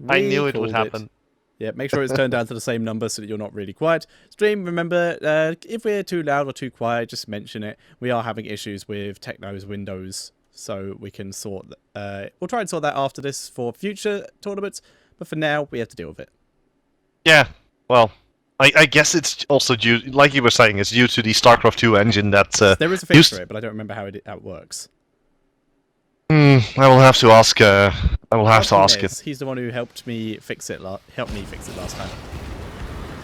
I knew it would happen. Yeah, make sure it's turned down to the same number so that you're not really quiet. Stream, remember, if we're too loud or too quiet, just mention it. We are having issues with Tekno's Windows, so we can sort... we'll try and sort that after this for future tournaments, but for now, we have to deal with it. Yeah, well, I guess it's also due, like you were saying, it's due to the StarCraft 2 engine that... there is a fix for it, but I don't remember how it works. I will have to ask. I will have to ask it. He's the one who helped me fix it. Helped me fix it last time.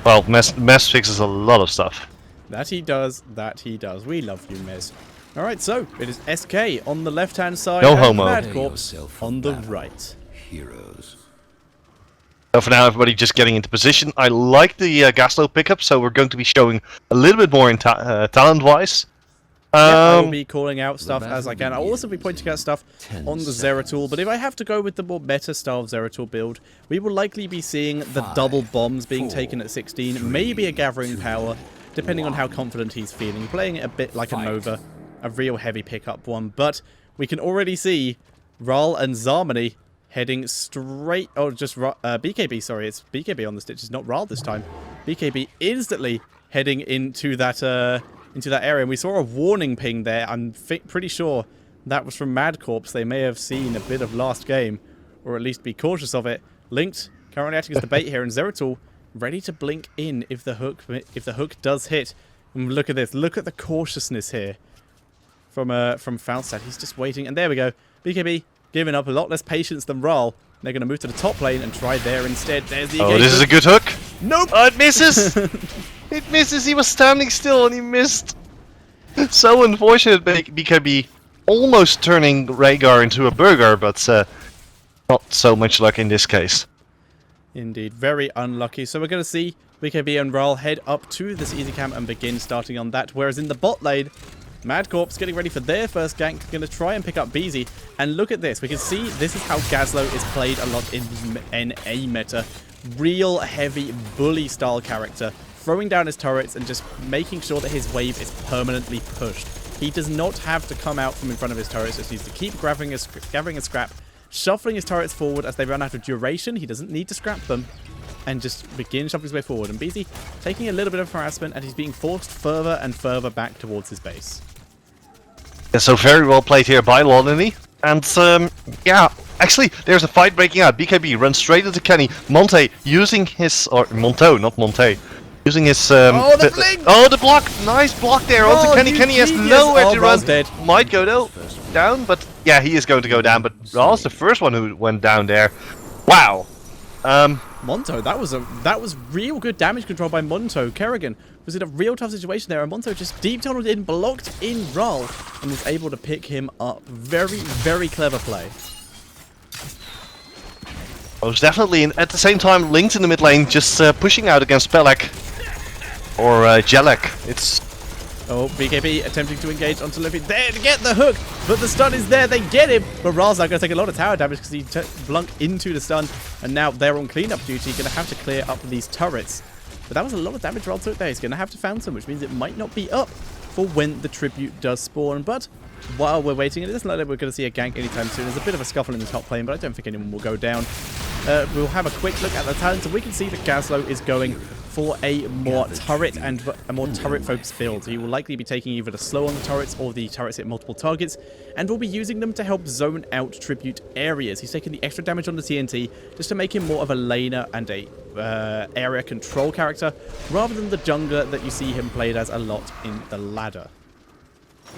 Well, Mez fixes a lot of stuff. That he does. That he does. We love you, Mez. All right, so it is SK on the left-hand side. No and homo. MadCorps on the right. Heroes. So for now, everybody just getting into position. I like the Gaslow pickup, so we're going to be showing a little bit more in talent-wise. I will be calling out stuff as I can. I'll also be pointing out stuff on the Zeratul, but if I have to go with the more meta style Zeratul build, we will likely be seeing the double bombs being taken at 16, maybe a gathering power, depending on how confident he's feeling. Playing it a bit like a Nova, a real heavy pickup one, but we can already see Ral and Zarmani heading straight... Oh, just BKB, sorry, it's BKB on the stitches, not Ral this time. BKB instantly heading into that area, and we saw a warning ping there. I'm pretty sure that was from MadCorps. They may have seen a bit of last game, or at least be cautious of it. Linked currently acting as the bait here, and Zeratul ready to blink in if the hook does hit. And look at this. Look at the cautiousness here from Falstad. He's just waiting, and there we go. BKB giving up a lot less patience than Ral. They're going to move to the top lane and try there instead. There's the engagement. Oh, this is a good hook. Nope. Oh, it misses. It misses. He was standing still and he missed. So unfortunate. BKB almost turning Rhaegar into a burger, but not so much luck in this case. Indeed, very unlucky. So we're going to see BKB and Ral head up to this easy camp and begin starting on that. Whereas in the bot lane, MadCorps getting ready for their first gank, going to try and pick up BZ. And look at this. We can see this is how Gaslow is played a lot in NA meta. Real heavy bully style character, throwing down his turrets and just making sure that his wave is permanently pushed. He does not have to come out from in front of his turrets, just needs to keep gathering a scrap, shuffling his turrets forward as they run out of duration. He doesn't need to scrap them, and just begin shuffling his way forward. And BZ taking a little bit of harassment, and he's being forced further and further back towards his base. Yeah, so very well played here by Lonely. And yeah, actually there's a fight breaking out. BKB runs straight into Kenny. Monte using his, or Monto, not Monte. Using his oh, the blink! Oh, the block! Nice block there onto Kenny. Kenny has nowhere to run. Dead. Might go down, but yeah, he is going to go down. But Ral's the first one who went down there. Wow. Monto, that was real good damage control by Monto. Kerrigan was in a real tough situation there, and Monto just deep tunneled in, blocked in Ral, and was able to pick him up. Very, very clever play. Most definitely, and at the same time, Linked in the mid lane, just pushing out against Pelek. Or Jelek. It's... Oh, BKB attempting to engage onto Luffy. There to get the hook, but the stun is there. They get him, but Ral's not going to take a lot of tower damage because he blunk into the stun, and now they're on cleanup duty. Going to have to clear up these turrets. But that was a lot of damage Ral took there. He's going to have to fountain, which means it might not be up for when the tribute does spawn. But while we're waiting, it isn't like we're going to see a gank anytime soon. There's a bit of a scuffle in the top lane, but I don't think anyone will go down. We'll have a quick look at the talents, and we can see that Gaslow is going for a more turret and a more turret-focused build. He will likely be taking either the slow on the turrets or the turrets hit multiple targets, and will be using them to help zone out tribute areas. He's taking the extra damage on the TNT just to make him more of a laner and a area control character, rather than the jungler that you see him played as a lot in the ladder.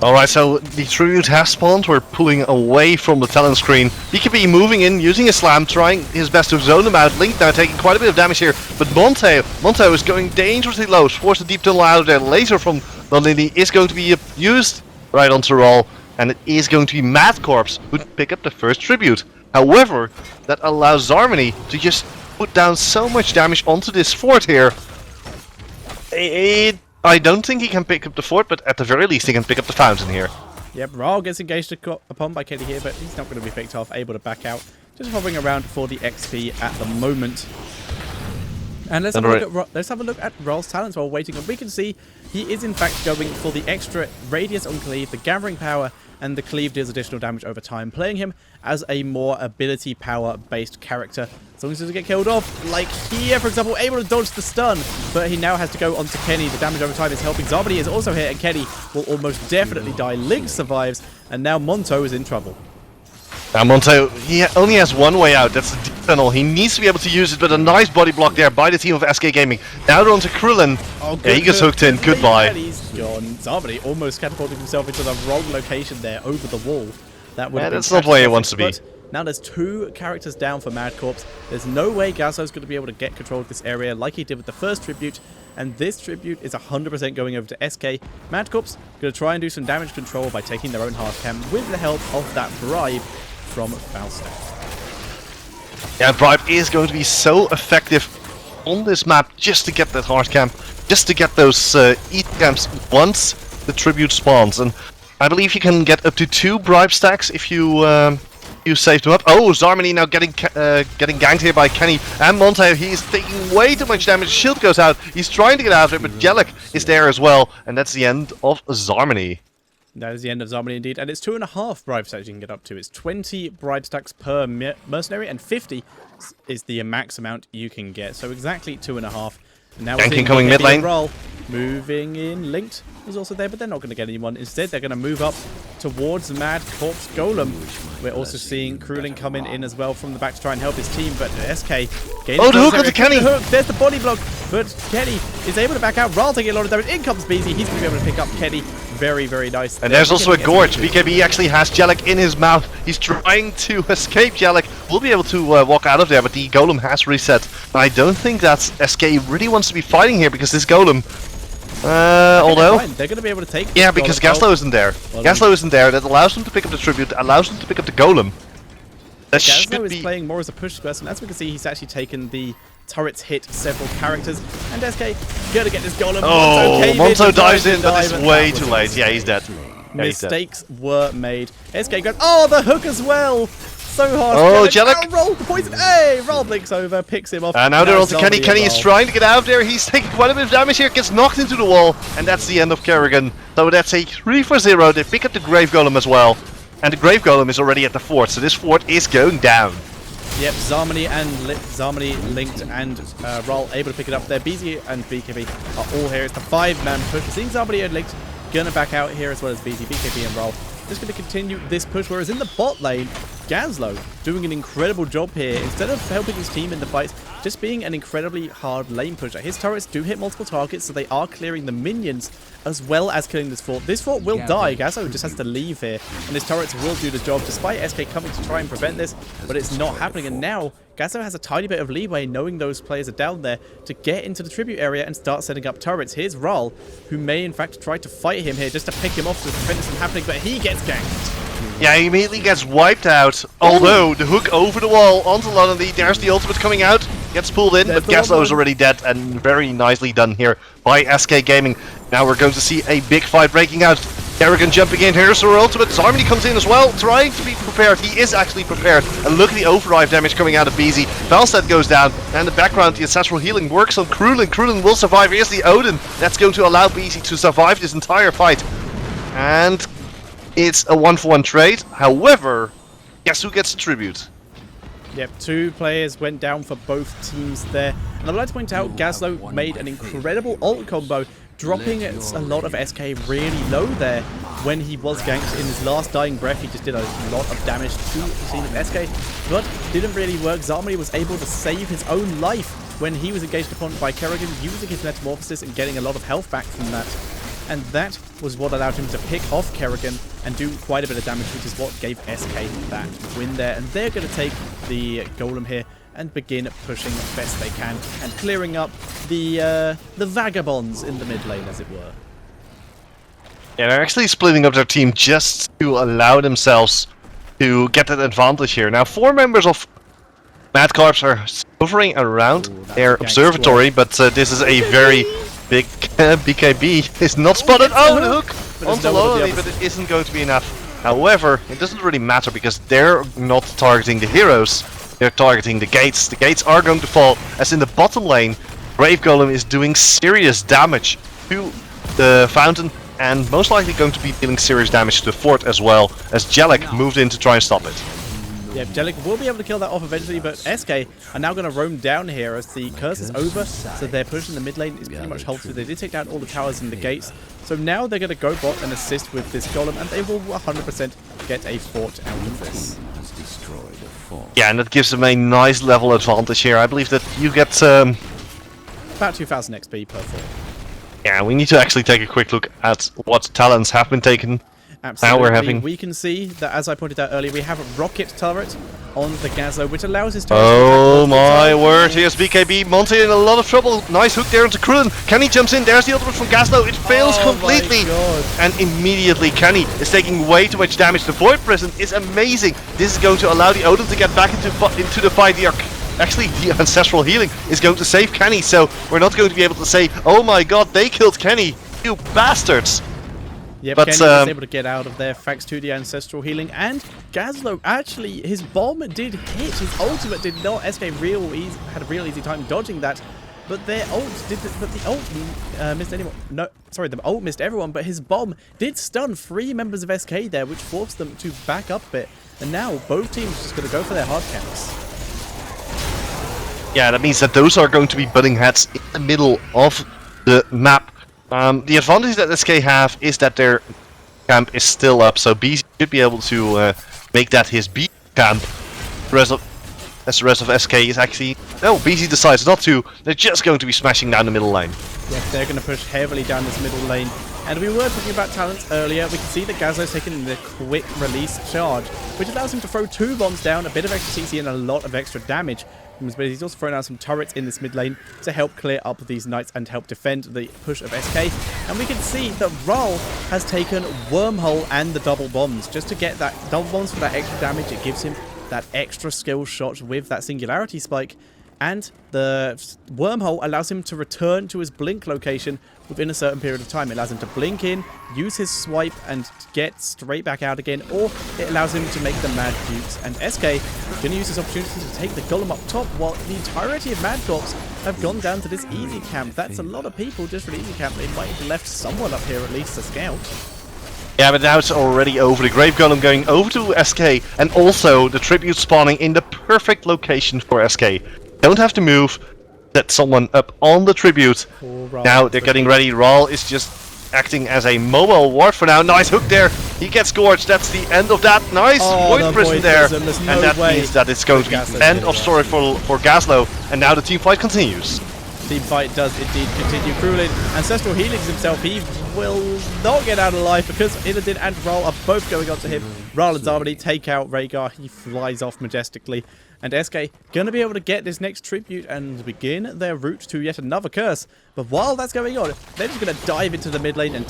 Alright, so the Tribute has spawned. We're pulling away from the talent screen. BKB moving in, using a slam, trying his best to zone them out. Link now taking quite a bit of damage here, but Monte is going dangerously low. Force the deep tunnel out of there. Laser from Lily is going to be used right onto Ral, and it is going to be MadCorps who pick up the first Tribute. However, that allows Zarmani to just put down so much damage onto this fort here. I don't think he can pick up the fort, but at the very least he can pick up the fountain here. Yep, Ral gets engaged upon by Kenny here, but he's not going to be picked off, able to back out. Just hovering around for the XP at the moment. And let's have a look at Rol's talents while waiting, and we can see he is in fact going for the extra radius on cleave, the gathering power, and the cleave deals additional damage over time, playing him as a more ability power based character. As long as he doesn't get killed off, like here, for example, able to dodge the stun, but he now has to go onto Kenny. The damage over time is helping. Zarmany is also here, and Kenny will almost definitely die. Link survives, and now Monto is in trouble. Now Monto, he only has one way out, that's the deep tunnel. He needs to be able to use it, but a nice body block there by the team of SK Gaming. Now they're on to Krillin. Oh, yeah, he gets hooked in, goodbye. And he's gone. Zarmany almost catapulted himself into the wrong location there, over the wall. That would have been that's not where he wants to be. Now there's 2 characters down for MadCorps. There's no way Gazlo's going to be able to get control of this area like he did with the first tribute. And this tribute is 100% going over to SK. MadCorps going to try and do some damage control by taking their own hard cam with the help of that bribe from Falstaff. Yeah, bribe is going to be so effective on this map just to get that hard camp, just to get those EAT camps once the tribute spawns. And I believe you can get up to 2 bribe stacks if you save them up. Oh, Zarmany now getting ganked here by Kenny and Monte. He's taking way too much damage. Shield goes out. He's trying to get out of it, but Jellic is there as well, and that's the end of Zarmany. That is the end of Zarmany indeed, and it's 2.5 bribe stacks you can get up to. It's 20 bribe stacks per mercenary, and 50 is the max amount you can get. So exactly 2.5. Now we're seeing coming mid lane. Roll. Moving in, Linked is also there, but they're not going to get anyone. Instead, they're going to move up towards MadCorps Golem. We're also seeing Krillin coming in as well from the back to try and help his team, but SK gains the hook onto Kenny! There's the body block, but Kenny is able to back out. Ral taking a lot of damage. In comes BZ. He's going to be able to pick up Kenny. Very, very nice. And there's also a Gorge. BKB actually has Jellic in his mouth. He's trying to escape Jellic. Will be able to walk out of there, but the Golem has reset. I don't think that SK really wants to be fighting here because this Golem... although... They're going to be able to take... Yeah, because Gazlo isn't there. Gazlo isn't there. That allows them to pick up the tribute, allows them to pick up the Golem. That Gazlo is playing more as a push person. As we can see, he's actually taken the turrets hit several characters. And SK gonna get this Golem. Oh, Monto dives in, but it's way too late. Yeah, he's dead. Mistakes were made. SK goes, oh, the hook as well! So hard. Oh, Jellic! Roll the poison. Hey, Roll blinks over, picks him off. And now they're on to Kenny. Kenny is trying to get out of there. He's taking quite a bit of damage here. Gets knocked into the wall. And that's the end of Kerrigan. So that's a 3-for-0. They pick up the Grave Golem as well. And the Grave Golem is already at the fort. So this fort is going down. Yep, Zarmany, Linked, and Roll able to pick it up there. BZ and BKB are all here. It's the 5-man push. We're seeing Zarmany and Linked gonna back out here as well as BZ, BKB, and Roll. Just going to continue this push, whereas in the bot lane, Gazlo doing an incredible job here. Instead of helping his team in the fights, just being an incredibly hard lane pusher. His turrets do hit multiple targets, so they are clearing the minions as well as killing this fort. This fort will die. Gazlo just has to leave here, and his turrets will do the job, despite SK coming to try and prevent this, but it's not happening. And now, Gazlo has a tiny bit of leeway, knowing those players are down there, to get into the tribute area and start setting up turrets. Here's Ral, who may in fact try to fight him here, just to pick him off to prevent this from happening, but he gets ganked. Yeah, he immediately gets wiped out, although the hook over the wall onto Lonely, there's the ultimate coming out, gets pulled in, but Gazlo is already dead, and very nicely done here by SK Gaming. Now we're going to see a big fight breaking out. Kerrigan jumping in, here's her ultimate. Zarmany comes in as well, trying to be prepared. He is actually prepared, and look at the overdrive damage coming out of BZ. Falstad goes down, and in the background the ancestral healing works on Krillin. Krillin will survive. Here's the Odin, that's going to allow BZ to survive this entire fight. And it's a 1-for-1 trade. However, guess who gets the tribute? Yep, 2 players went down for both teams there. And I'd like to point out, Gazlo made an incredible ult combo, dropping a lot of SK really low there when he was ganked in his last dying breath. He just did a lot of damage to the team of SK, but didn't really work. Zarmany was able to save his own life when he was engaged upon by Kerrigan, using his Metamorphosis and getting a lot of health back from that. And that was what allowed him to pick off Kerrigan and do quite a bit of damage, which is what gave SK that win there. And they're going to take the Golem here and begin pushing best they can and clearing up the vagabonds in the mid lane, as it were. Yeah, they're actually splitting up their team just to allow themselves to get that advantage here. Now, 4 members of MadCorps are hovering around their observatory, but this is a very big BKB is not spotted. Oh, the hook onto Lonely, but it isn't going to be enough. However, it doesn't really matter because they're not targeting the heroes. They're targeting the gates. The gates are going to fall, as in the bottom lane, Grave Golem is doing serious damage to the fountain, and most likely going to be dealing serious damage to the fort as well, as Jellic moved in to try and stop it. Yeah, Jellic will be able to kill that off eventually, but SK are now going to roam down here as the curse is over, so their push in the mid lane is pretty much halted. They did take down all the towers and the gates, so now they're going to go bot and assist with this golem, and they will 100% get a fort out of this. Yeah, and that gives them a nice level advantage here. I believe that you get about 2000 XP per fort. Yeah, we need to actually take a quick look at what talents have been taken. Absolutely. Now we're having... We can see that, as I pointed out earlier, we have a rocket turret on the Gazlo, which allows his turret Oh my word, here's BKB. Monty in a lot of trouble. Nice hook there into Krillin. Kenny jumps in, there's the ultimate from Gazlo. It fails completely. And immediately Kenny is taking way too much damage. The Void Prison is amazing. This is going to allow the Odin to get back into the fight. Actually, the Ancestral Healing is going to save Kenny, so we're not going to be able to say, oh my god, they killed Kenny, you bastards. Yep, but Kenny was able to get out of there thanks to the Ancestral Healing, and Gazlo, actually, his bomb did hit, his ultimate did not. SK had a real easy time dodging that, but their ult did, but the ult missed anyone. No, sorry, the ult missed everyone, but his bomb did stun 3 members of SK there, which forced them to back up a bit, and now both teams just going to go for their hard camps. Yeah, that means that those are going to be butting heads in the middle of the map. The advantage that SK have is that their camp is still up, so BZ should be able to make that his B camp. As the rest of SK is actually... No, BZ decides not to. They're just going to be smashing down the middle lane. Yeah, they're going to push heavily down this middle lane. And we were talking about talents earlier. We can see that Gazlo's taking the quick release charge, which allows him to throw 2 bombs down, a bit of extra CC and a lot of extra damage. But he's also throwing out some turrets in this mid lane to help clear up these knights and help defend the push of SK. And we can see that Raul has taken Wormhole and the double bombs just to get that double bombs for that extra damage. It gives him that extra skill shot with that singularity spike. And the Wormhole allows him to return to his blink location within a certain period of time. It allows him to blink in, use his swipe, and get straight back out again, or it allows him to make the Mad Dukes. And SK is going to use this opportunity to take the Golem up top, while the entirety of MadCorps have gone down to this easy camp. That's a lot of people just for the easy camp. They might have left someone up here at least to scout. Yeah, but now it's already over. The Grave Golem going over to SK, and also the Tribute spawning in the perfect location for SK. Don't have to move. Set someone up on the Tribute. Now they're getting ready. Raul is just acting as a mobile ward for now. Nice hook there. He gets scorched. That's the end of that. Nice Void Prison there. And that means that it's going to be the end of story for Gazlo. And now the team fight continues. Team fight does indeed continue. Krillin, Ancestral Healings himself, he will not get out alive because Illidan and Raul are both going on to him. Raul and Zarmany take out Rhaegar. He flies off majestically. And SK going to be able to get this next Tribute and begin their route to yet another curse. But while that's going on, they're just going to dive into the mid lane and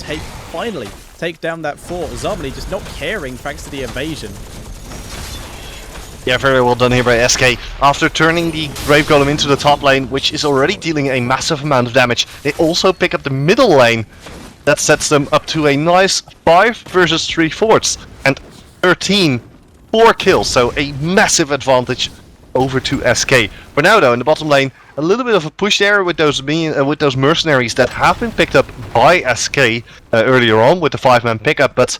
finally take down that fort. Zarmany just not caring thanks to the evasion. Yeah, very well done here by SK. After turning the Grave Golem into the top lane, which is already dealing a massive amount of damage, they also pick up the middle lane. That sets them up to a nice 5 versus 3 forts and 13 4 kills, so a massive advantage over to SK. For now though, in the bottom lane, a little bit of a push there with those mercenaries that have been picked up by SK earlier on with the 5-man pickup, but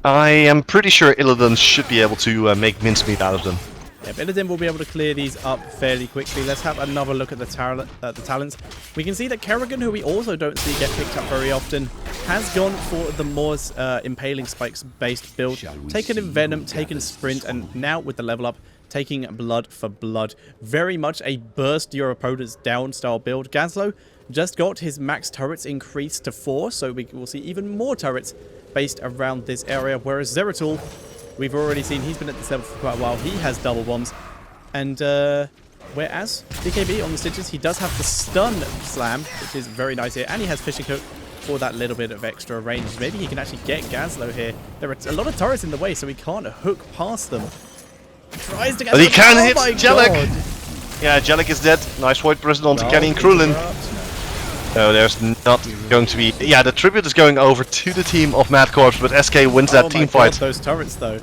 I am pretty sure Illidan should be able to make mincemeat out of them. Yeah, Illidan will be able to clear these up fairly quickly. Let's have another look at the talents. We can see that Kerrigan, who we also don't see get picked up very often, has gone for the more Impaling Spikes based build, taken Envenom, taken Sprint, and now with the level up, taking Blood for Blood. Very much a burst your opponent's down style build. Gazlo just got his max turrets increased to 4, so we will see even more turrets based around this area, whereas Zeratul, we've already seen he's been at this level for quite a while. He has double bombs. And whereas BKB on the Stitches, he does have the stun slam, which is very nice here. And he has Fishing Hook for that little bit of extra range. Maybe he can actually get Gazlo here. There are a lot of turrets in the way, so he can't hook past them. Tries to get. But he can hit Jellic. Yeah, Jellic is dead. Nice Void Prison onto Kenny and Krillin. No, there's not going to be... Yeah, the Tribute is going over to the team of MadCorps, but SK wins that team fight. Those turrets, though.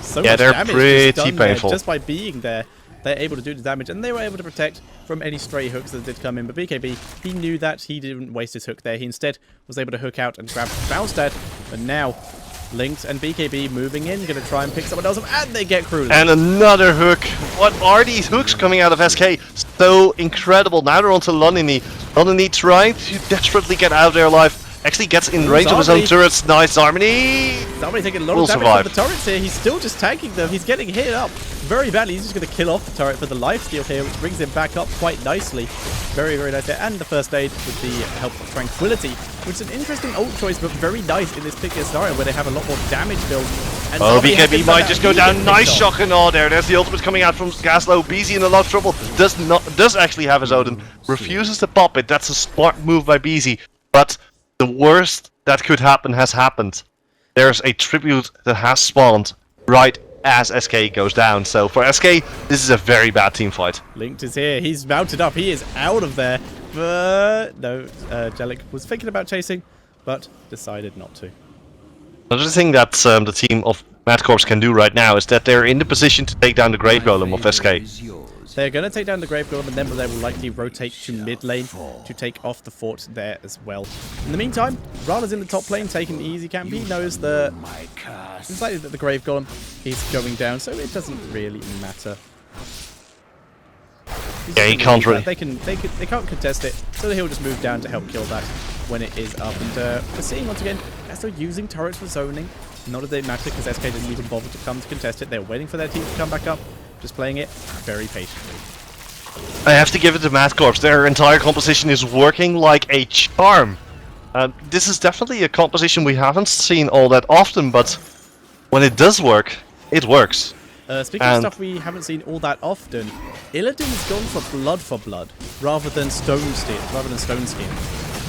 So yeah, much they're damage pretty just done painful. Just by being there. they're able to do the damage, and they were able to protect from any stray hooks that did come in. But BKB, he knew that. He didn't waste his hook there. He instead was able to hook out and grab Falstad. But now, Linked and BKB moving in, going to try and pick someone else up, and they get Krulin. And another hook. What are these hooks coming out of SK? So incredible. Now they're onto Lonini. Lonini trying to desperately get out of there alive. Actually gets in range of his own turrets. Nice, Harmony. Somebody taking a lot of damage from the turrets here. He's still just tanking them. He's getting hit up very badly. He's just going to kill off the turret for the lifesteal here, which brings him back up quite nicely. Very, very nice there. And the first aid with the help of Tranquility, which is an interesting ult choice, but very nice in this particular scenario where they have a lot more damage build. And BKB might just go down. Nice shock and awe there. There's the ultimate coming out from Gaslow. BZ in a lot of trouble. Does actually have his Odin. Refuses to pop it. That's a smart move by BZ. But the worst that could happen has happened. There's a tribute that has spawned right as SK goes down. So for SK, this is a very bad team fight. Linked is here. He's mounted up. He is out of there. But no, Jellic was thinking about chasing, but decided not to. Another thing that the team of MadCorps can do right now is that they're in the position to take down the Grave Golem of SK. They're going to take down the Grave Golem, and then they will likely rotate to mid lane to take off the fort there as well. In the meantime, Rala's in the top lane taking the easy camp. He knows that it's likely that the Grave Golem is going down, so it doesn't really matter. Yeah, he can't really. They can't contest it, so he'll just move down to help kill that when it is up. And we're seeing once again, as they're using turrets for zoning, not that they matter because SK didn't even bother to come to contest it. They're waiting for their team to come back up. Just playing it very patiently. I have to give it to MadCorps. Their entire composition is working like a charm. This is definitely a composition we haven't seen all that often, but when it does work, it works. Speaking of stuff we haven't seen all that often, Illidan's gone for blood rather than stone skin.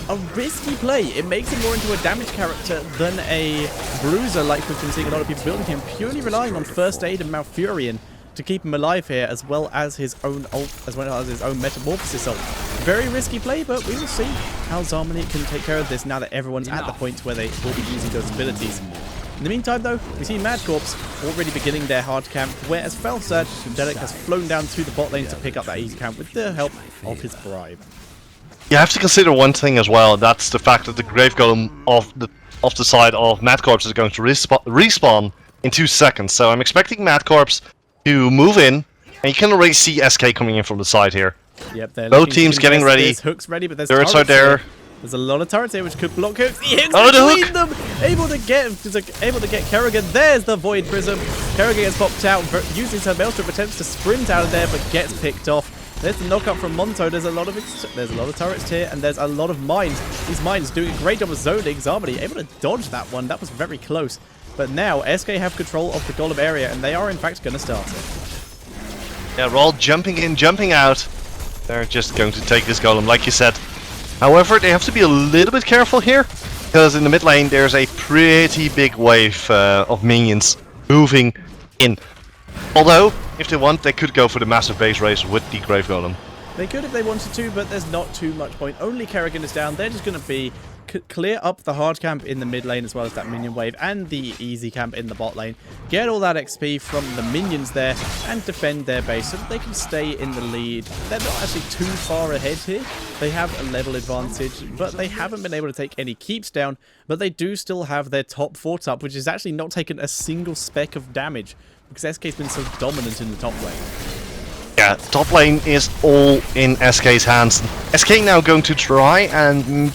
A risky play. It makes him more into a damage character than a bruiser, like we've been seeing a lot of people building him, purely relying on first aid and Malfurion to keep him alive here, as well as his own ult, as well as his own Metamorphosis ult. Very risky play, but we will see how Zarmany can take care of this now that everyone's at the point where they will be using those abilities. In the meantime, though, we see MadCorps already beginning their hard camp, whereas Felsaad, Delic has flown down to the bot lane to pick up that easy camp with the help of his bribe. You have to consider one thing as well, and that's the fact that the Grave Golem of the side of MadCorps is going to respawn in 2 seconds. So I'm expecting MadCorps to move in, and you can already see SK coming in from the side here. Yep, they're both teams getting ready. There's hooks ready, but there's turrets are there. There's a lot of turrets here which could block hooks. The hooks between them, able to get Kerrigan. There's the Void Prism. Kerrigan gets popped out, using her Maelstrom, attempts to sprint out of there, but gets picked off. There's the knockup from Monto. There's a lot of turrets here, and there's a lot of mines. These mines doing a great job of zoning. Zarmany able to dodge that one. That was very close. But now SK have control of the Golem area, and they are in fact going to start it. Yeah, we're all jumping in, jumping out. They're just going to take this Golem, like you said. However, they have to be a little bit careful here, because in the mid lane there's a pretty big wave of minions moving in. Although, if they want, they could go for the massive base race with the Grave Golem. They could if they wanted to, but there's not too much point. Only Kerrigan is down. They're just going to be clear up the hard camp in the mid lane as well as that minion wave and the easy camp in the bot lane. Get all that XP from the minions there and defend their base so that they can stay in the lead. They're not actually too far ahead here. They have a level advantage, but they haven't been able to take any keeps down. But they do still have their top fort up, which has actually not taken a single speck of damage because SK's been so dominant in the top lane. Yeah, top lane is all in SK's hands. SK now going to try and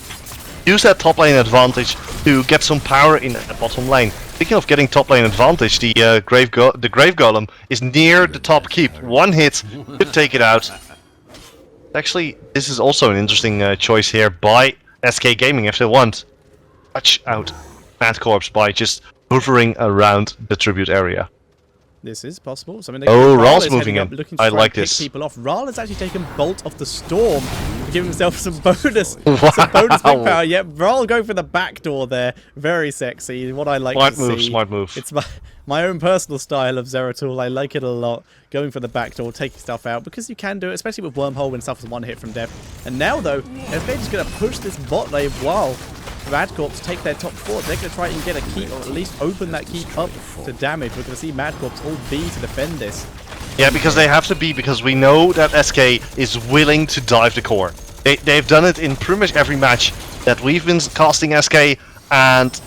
use that top lane advantage to get some power in the bottom lane. Speaking of getting top lane advantage, the Grave Golem is near the top keep. One hit could take it out. Actually, this is also an interesting choice here by SK Gaming if they want. Watch out MadCorps by just hovering around the tribute area. This is possible. So, I mean, Ral's moving in. I like this. People off. Ral has actually taken Bolt of the Storm to give himself some bonus, some bonus big power. Yep, Ral going for the back door there. Very sexy. What I like to see. Smart move. It's my own personal style of Zeratul. I like it a lot. Going for the back door, taking stuff out because you can do it, especially with Wormhole when stuff is one hit from death. And now though, if they're just going to push this bot lane while MadCorps take their top fort, they're going to try and get a keep, or at least open that keep up to damage. We're going to see MadCorps all B to defend this. Yeah, because they have to be, because we know that SK is willing to dive the core. They've done it in pretty much every match that we've been casting SK, and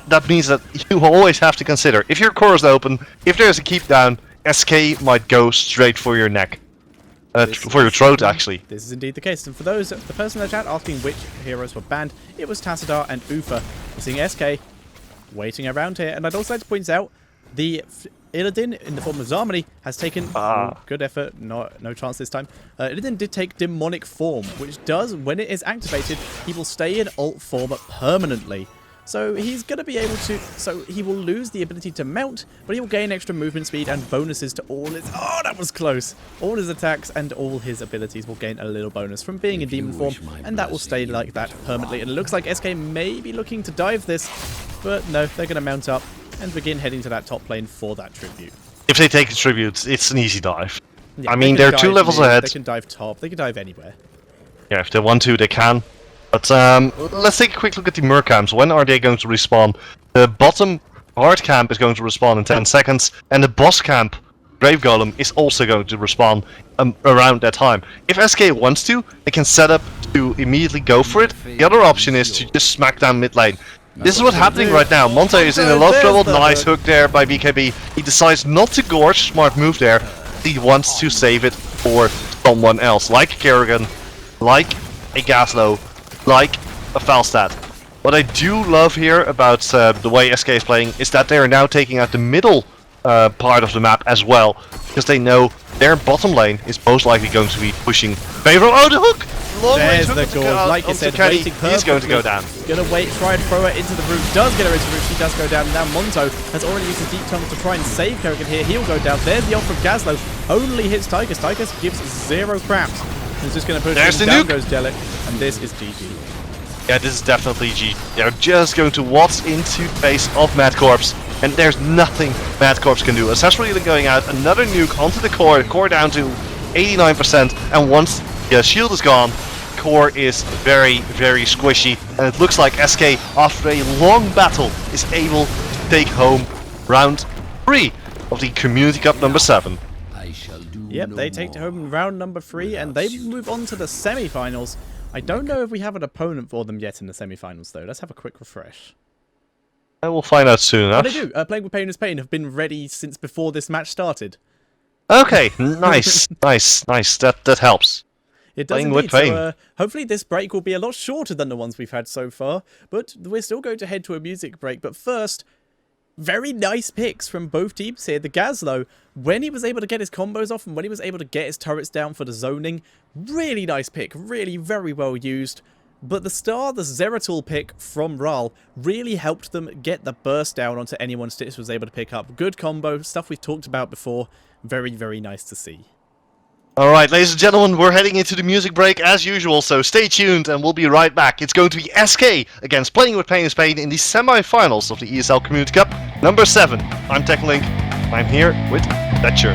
that means that you always have to consider, if your core is open, if there's a keep down, SK might go straight for your neck. For your throat, actually. This is indeed the case. And for the person in the chat asking which heroes were banned, it was Tassadar and Ufa. We're seeing SK waiting around here. And I'd also like to point out, the Illidan, in the form of Zarmony, has taken... good effort. No chance this time. Illidan did take Demonic Form, which does, when it is activated, he will stay in alt form permanently. So he's going to be able to... So he will lose the ability to mount, but he will gain extra movement speed and bonuses to all his... Oh, that was close! All his attacks and all his abilities will gain a little bonus from being in demon form, and that will stay like that permanently. And it looks like SK may be looking to dive this, but no, they're going to mount up and begin heading to that top lane for that tribute. If they take a tribute, it's an easy dive. Yeah, I mean, they're 2 levels ahead. They can dive top, they can dive anywhere. Yeah, if they want to, they can. But let's take a quick look at the Merc camps. When are they going to respawn? The bottom hard camp is going to respawn in 10 seconds, and the boss camp, Grave Golem, is also going to respawn around that time. If SK wants to, they can set up to immediately go for it. The other option is to just smack down mid lane. This is what's happening right now. Monte is in a lot of trouble. Nice hook there by BKB. He decides not to gorge. Smart move there. He wants to save it for someone else, like Kerrigan, like a Gaslow, like a Falstad. What I do love here about the way SK is playing is that they are now taking out the middle part of the map as well, because they know their bottom lane is most likely going to be pushing favor. Oh, the hook! There's the goal. Like you said, waiting perfectly. He's going to go down. Gonna wait, try and throw her into the root. Does get her into the root. She does go down. Now Monto has already used a deep tunnel to try and save Kerrigan here. He'll go down. There's the ult from Gaslow. Only hits Tychus. Tychus gives 0 craps. He's just going to push him down. Goes Delic, and this is GG. Yeah, this is definitely G. They're just going to waltz into the face of MadCorps, and there's nothing MadCorps can do. Especially going out, another nuke onto the core down to 89%, and once the shield is gone, core is very, very squishy, and it looks like SK, after a long battle, is able to take home round 3 of the Community Cup number 7. Yep, they take home round number 3, and they move on to the semi-finals. I don't know if we have an opponent for them yet in the semi-finals, though. Let's have a quick refresh. I will find out soon enough. But they do. Playing with Pain is Pain have been ready since before this match started. Okay, nice, nice. That helps. It does Playing indeed. with Pain. So, hopefully this break will be a lot shorter than the ones we've had so far. But we're still going to head to a music break. But first, very nice picks from both teams here. The Gaslow, when he was able to get his combos off and when he was able to get his turrets down for the zoning, really nice pick. Really very well used. But the Zeratul pick from Ral really helped them get the burst down onto anyone Stitch was able to pick up. Good combo, stuff we've talked about before. Very, very nice to see. Alright, ladies and gentlemen, we're heading into the music break as usual, so stay tuned and we'll be right back. It's going to be SK against Playing with Pain is Pain in the semi-finals of the ESL Community Cup number 7. I'm Tekno. I'm here with Thatcher.